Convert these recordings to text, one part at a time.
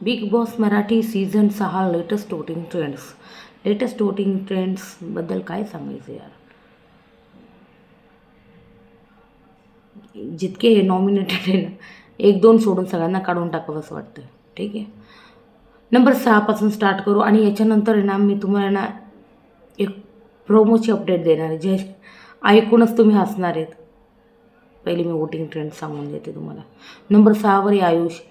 Big Boss Marathi season 6 latest voting ट्रेंड्सबद्दल काय सांगायचं यार. जितके नॉमिनेटेड आहे ना, एक दोन सोडून सगळ्यांना काढून टाकावं असं वाटतं. ठीक आहे, नंबर 6 पासून स्टार्ट करू आणि याच्यानंतर आहे ना मी तुम्हाला ना एक प्रोमोची अपडेट देणार आहे, जे ऐकूनच तुम्ही हसणार आहेत. पहिले मी वोटिंग ट्रेंड सांगून देते तुम्हाला. नंबर 6वर आहे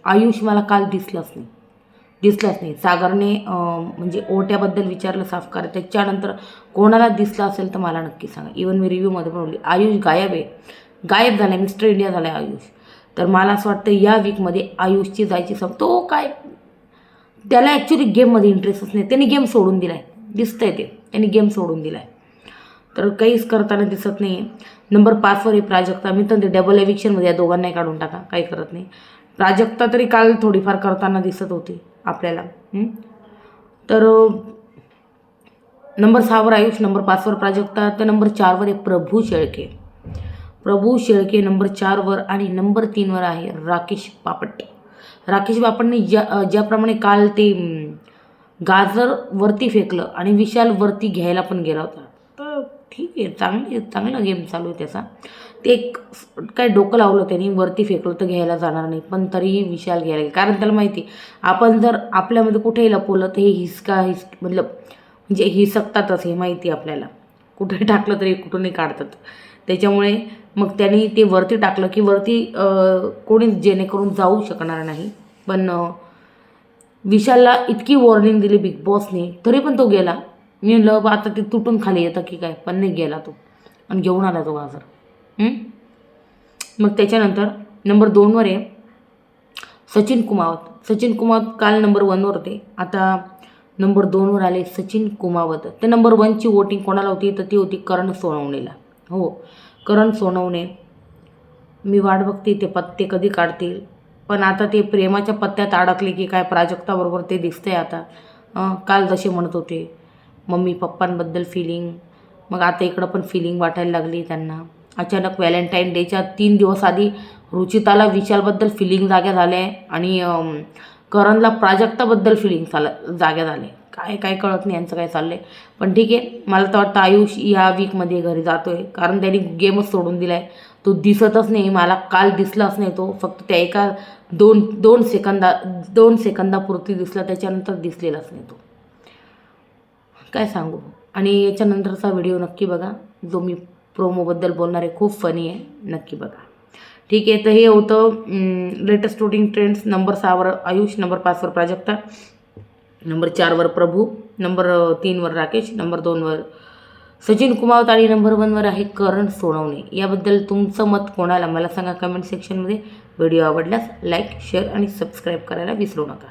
आयुष मला काल दिसलाच नाही. सागरने म्हणजे ओट्याबद्दल विचारलं साफ करा, त्याच्यानंतर कोणाला दिसला असेल तर मला नक्की सांगा. इवन मी रिव्ह्यूमध्ये पण बोलली आयुष गायब झाला आहे, मिस्टर इंडिया झाला आहे आयुष. तर मला असं वाटतं या वीकमध्ये आयुषची जायची तो काय, त्याला ॲक्च्युली गेममध्ये इंटरेस्टच नाही. त्यांनी गेम सोडून दिला आहे, दिसतंय त्यांनी गेम सोडून दिला आहे, तर काहीच करताना दिसत नाही आहे. नंबर 5वर आहे प्राजक्ता. मी तर ते डबल एविक्शनमध्ये या दोघांनाही काढून टाका, काही करत नाही. प्राजक्ता तरी काल थोडीफार करताना दिसत होती आपल्याला. तर नंबर 6वर आयुष, नंबर 5वर प्राजक्ता, तर नंबर 4वर आहे प्रभू शेळके नंबर 4वर, आणि नंबर 3वर आहे राकेश बापटने ज्याप्रमाणे काल ते गाजर वरती फेकलं आणि विशाल वरती घ्यायला पण गेला होता. तर ठीक आहे, चांगला गेम चालू आहे त्याचा. ते काय डोकं लावलं त्यांनी, वरती फेकलं तर घ्यायला जाणार नाही, पण तरीही विशाल घ्यायला, कारण त्याला माहिती आपण जर आपल्यामध्ये कुठेही लपवलं तर हे म्हणजे हिसकतातच, हे माहिती आपल्याला. कुठे टाकलं तरी कुठूनही काढतात. त्याच्यामुळे मग त्यांनी ते वरती टाकलं की वरती कोणीच जेणेकरून जाऊ शकणार नाही. पण विशालला इतकी वॉर्निंग दिली बिग बॉसने, तरी पण तो गेला. मी म्हणलं आता ते तुटून खाली येतं की काय, पण नाही गेला तो आणि घेऊन आला तो गाजर. मग त्याच्यानंतर नंबर 2वर आहे सचिन कुमावत. काल नंबर 1वर होते, आता नंबर 2वर आले सचिन कुमावत. तर नंबर 1ची वोटिंग कोणाला होती, तर ती होती करण सोनवणेला. हो, करण सोनवणे. मी वाट बघते ते पत्ते कधी काढतील, पण आता ते प्रेमाच्या पत्त्यात अडकले की काय प्राजक्ताबरोबर ते दिसतंय आता. काल जसे म्हणत होते मम्मी पप्पांबद्दल फिलिंग, मग आता इकडं पण फिलिंग वाटायला लागली त्यांना. अचानक व्हॅलेंटाईन डेच्या 3 दिवस आधी रुचिताला विशालबद्दल फिलिंग जाग्या झाल्या आणि करणला प्राजक्ताबद्दल फिलिंग जाग्या झाले. काय कळत नाही यांचं काय चाललं आहे. पण ठीक आहे, मला तर वाटतं आयुष या वीकमध्ये घरी जातो आहे, कारण त्यांनी गेमच सोडून दिला आहे. तो दिसतच नाही, मला काल दिसलाच नाही तो. फक्त त्या एका दोन सेकंदापुरती दिसला, त्याच्यानंतर दिसलेलाच नाही तो. काय सांगू. आणि याच्यानंतरचा व्हिडिओ नक्की बघा, जो मी प्रोमोबद्दल बोलणार आहे, खूप फनी आहे, नक्की बघा. ठीक आहे, तर हे होतं लेटेस्ट वोटिंग ट्रेंड्स. नंबर 6वर आयुष, नंबर 5वर प्राजक्ता, नंबर 4वर प्रभू, नंबर 3वर राकेश, नंबर 2वर सचिन कुमावत आणि नंबर 1वर आहे करण सोनवणे. याबद्दल तुमचं मत कोणाला मला सांगा कमेंट सेक्शनमध्ये. व्हिडिओ आवडल्यास लाईक, शेअर आणि सबस्क्राईब करायला विसरू नका.